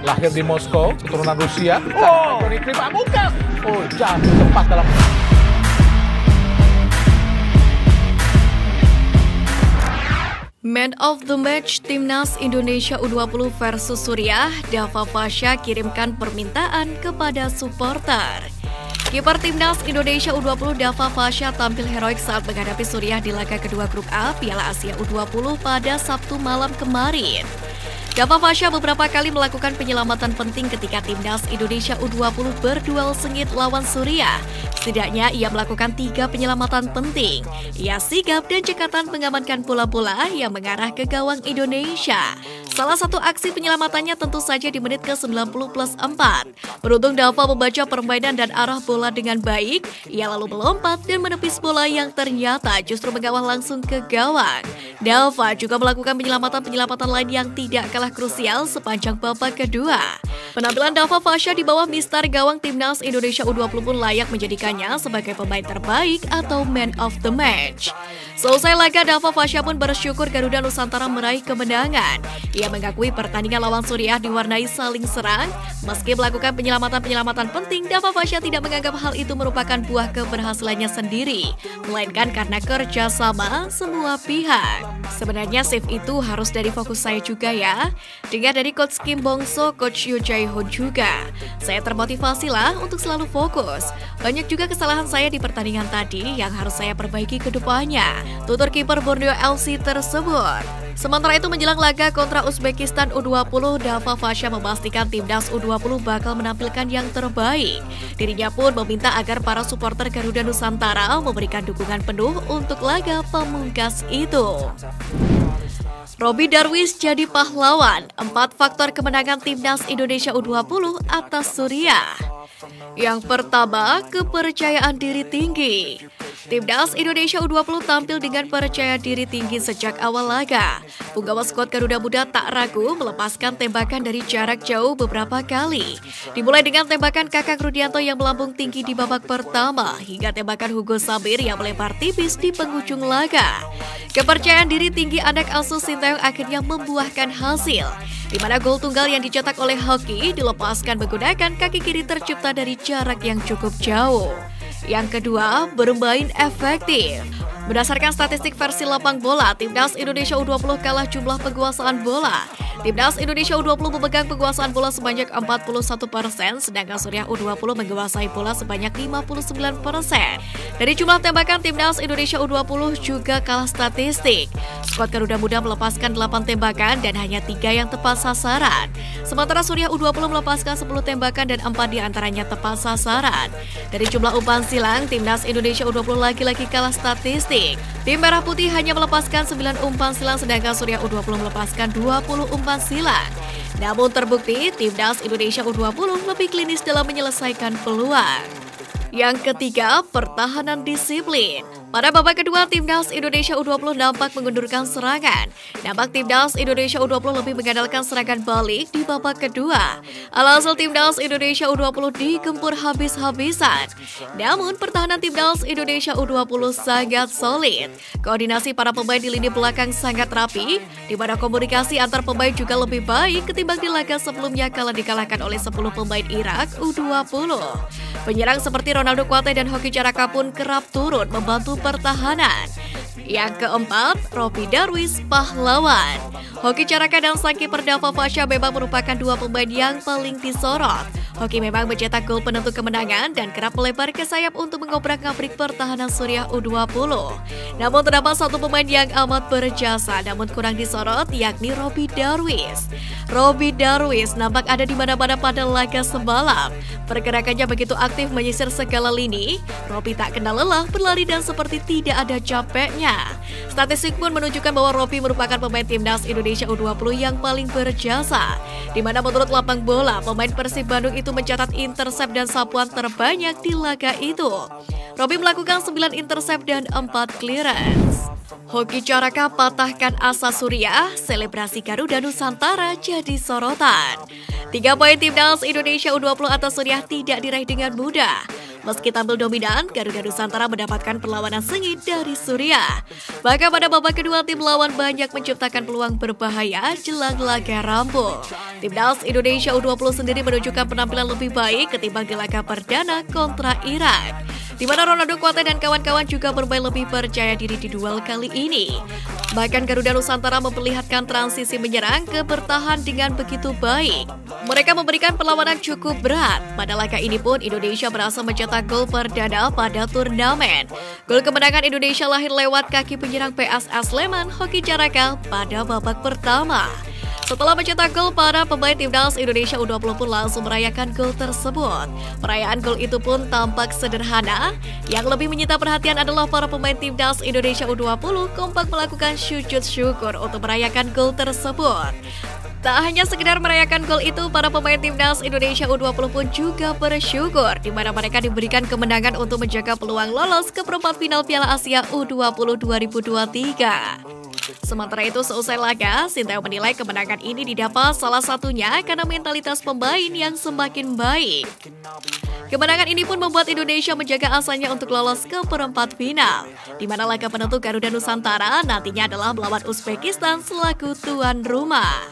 Lahir di Moskow, keturunan Rusia. Doni Pamungkas. Jatuh tepat dalam. Man of the Match Timnas Indonesia U20 versus Suriah, Dava Fasha kirimkan permintaan kepada supporter. Kiper Timnas Indonesia U20 Dava Fasha tampil heroik saat menghadapi Suriah di laga kedua grup A Piala Asia U20 pada Sabtu malam kemarin. Dava Fasha beberapa kali melakukan penyelamatan penting ketika Timnas Indonesia U20 berduel sengit lawan Suriah. Setidaknya ia melakukan 3 penyelamatan penting. Ia sigap dan cekatan mengamankan bola-bola yang mengarah ke gawang Indonesia. Salah satu aksi penyelamatannya tentu saja di menit ke-90+4. Beruntung Dava membaca permainan dan arah bola dengan baik, ia lalu melompat dan menepis bola yang ternyata justru mengawal langsung ke gawang. Dava juga melakukan penyelamatan-penyelamatan lain yang tidak kalah krusial sepanjang babak kedua. Penampilan Dava Fasha di bawah mistar gawang Timnas Indonesia U20 pun layak menjadikannya sebagai pemain terbaik atau Man of the Match. Selesai laga, Dava Fasha pun bersyukur Garuda Nusantara meraih kemenangan. Ia mengakui pertandingan lawan Suriah diwarnai saling serang. Meski melakukan penyelamatan-penyelamatan penting, Dava Fasha tidak menganggap hal itu merupakan buah keberhasilannya sendiri, melainkan karena kerjasama semua pihak. Sebenarnya save itu harus dari fokus saya juga ya. Dengar dari Coach Kim Bong-so, Coach Yoo Jae-ho juga. Saya termotivasi lah untuk selalu fokus. Banyak juga kesalahan saya di pertandingan tadi yang harus saya perbaiki ke depannya, tutur kiper Borneo FC tersebut. Sementara itu menjelang laga kontra Uzbekistan U20, Dava Fasha memastikan Timnas U20 bakal menampilkan yang terbaik. Dirinya pun meminta agar para supporter Garuda Nusantara memberikan dukungan penuh untuk laga pamungkas itu. Robby Darwish jadi pahlawan, 4 faktor kemenangan Timnas Indonesia U20 atas Suriah. Yang pertama, kepercayaan diri tinggi. Timnas Indonesia U20 tampil dengan percaya diri tinggi sejak awal laga. Punggawa skuad Garuda Muda tak ragu melepaskan tembakan dari jarak jauh beberapa kali. Dimulai dengan tembakan Kakang Rudianto yang melambung tinggi di babak pertama, hingga tembakan Hugo Samir yang melebar tipis di penghujung laga. Kepercayaan diri tinggi anak asuh Sinteyong akhirnya membuahkan hasil, di mana gol tunggal yang dicetak oleh Hoki dilepaskan menggunakan kaki kiri tercipta dari jarak yang cukup jauh. Yang kedua, bermain efektif. Berdasarkan statistik versi lapang bola, Timnas Indonesia U20 kalah jumlah penguasaan bola. Timnas Indonesia U20 memegang penguasaan bola sebanyak 41%, sedangkan Suriah U20 menguasai bola sebanyak 59%. Dari jumlah tembakan, Timnas Indonesia U20 juga kalah statistik. Skuad Garuda Muda melepaskan 8 tembakan dan hanya 3 yang tepat sasaran. Sementara Suriah U20 melepaskan 10 tembakan dan 4 diantaranya tepat sasaran. Dari jumlah umpan silang, Timnas Indonesia U20 lagi-lagi kalah statistik. Tim Merah Putih hanya melepaskan 9 umpan silang, sedangkan Suriah U20 melepaskan 20 umpan silang. Namun terbukti, Timnas Indonesia U20 lebih klinis dalam menyelesaikan peluang. Yang ketiga, pertahanan disiplin. Pada babak kedua, Timnas Indonesia U20 nampak mengundurkan serangan. Nampak Timnas Indonesia U20 lebih mengandalkan serangan balik di babak kedua. Alhasil Timnas Indonesia U20 digempur habis-habisan. Namun pertahanan Timnas Indonesia U20 sangat solid. Koordinasi para pemain di lini belakang sangat rapi, di mana komunikasi antar pemain juga lebih baik ketimbang di laga sebelumnya kala dikalahkan oleh 10 pemain Irak U20. Penyerang seperti Ronaldo Kuate dan Hoki Caraka pun kerap turun membantu pertahanan. Yang keempat, Robby Darwish pahlawan. Hoki Caraka dan sang kiper Dava Fasha memang merupakan 2 pemain yang paling disorot. Hoki memang mencetak gol penentu kemenangan dan kerap melebar ke sayap untuk mengobrak-ngabrik pertahanan Suriah U20. Namun terdapat 1 pemain yang amat berjasa namun kurang disorot, yakni Robby Darwish. Robby Darwish nampak ada di mana-mana pada laga semalam. Pergerakannya begitu aktif menyisir segala lini. Robby tak kenal lelah berlari dan seperti tidak ada capeknya. Statistik pun menunjukkan bahwa Robby merupakan pemain Timnas Indonesia U20 yang paling berjasa, di mana menurut lapang bola, pemain Persib Bandung itu mencatat intercept dan sapuan terbanyak di laga itu. Robby melakukan 9 intercept dan 4 clearance. Hoki Caraka patahkan asa Suriah, selebrasi Garuda Nusantara jadi sorotan. 3 poin Timnas Indonesia U20 atas Suriah tidak diraih dengan mudah. Meski tampil dominan, Garuda Nusantara mendapatkan perlawanan sengit dari Suriah. Bahkan pada babak kedua, tim lawan banyak menciptakan peluang berbahaya jelang laga rampung. Timnas Indonesia U20 sendiri menunjukkan penampilan lebih baik ketimbang di laga perdana kontra Irak, di mana Ronaldo Kuate dan kawan-kawan juga bermain lebih percaya diri di duel kali ini. Bahkan Garuda Nusantara memperlihatkan transisi menyerang ke bertahan dengan begitu baik. Mereka memberikan perlawanan cukup berat. Pada laga ini pun Indonesia berhasil mencetak gol perdana pada turnamen. Gol kemenangan Indonesia lahir lewat kaki penyerang PSS Sleman, Hoki Caraka pada babak pertama. Setelah mencetak gol, para pemain timnas Indonesia U20 pun langsung merayakan gol tersebut. Perayaan gol itu pun tampak sederhana. Yang lebih menyita perhatian adalah para pemain timnas Indonesia U20 kompak melakukan sujud syukur untuk merayakan gol tersebut. Tak hanya sekedar merayakan gol itu, para pemain timnas Indonesia U20 pun juga bersyukur, di mana mereka diberikan kemenangan untuk menjaga peluang lolos ke perempat final Piala Asia U20 2023. Sementara itu, seusai laga, Sinteyong menilai kemenangan ini didapat salah satunya karena mentalitas pemain yang semakin baik. Kemenangan ini pun membuat Indonesia menjaga asanya untuk lolos ke perempat final, di mana laga penentu Garuda Nusantara nantinya adalah melawan Uzbekistan selaku tuan rumah.